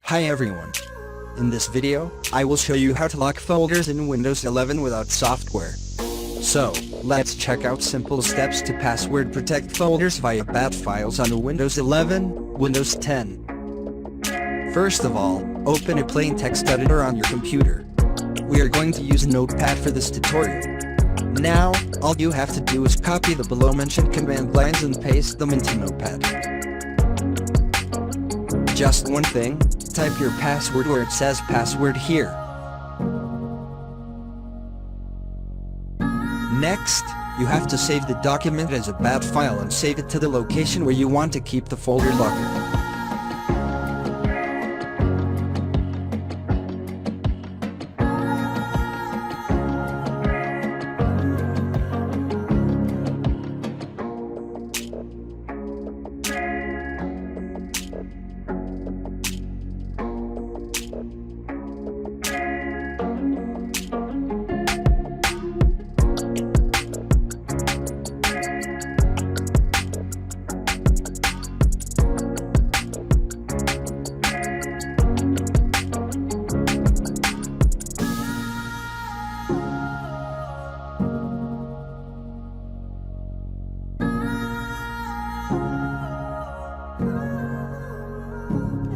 Hi everyone. In this video, I will show you how to lock folders in Windows 11 without software. So, let's check out simple steps to password protect folders via bat files on Windows 11, Windows 10. First of all, open a plain text editor on your computer. We are going to use Notepad for this tutorial. Now, all you have to do is copy the below mentioned command lines and paste them into Notepad. Just one thing, type your password where it says password here. Next, you have to save the document as a bat file and save it to the location where you want to keep the folder locker.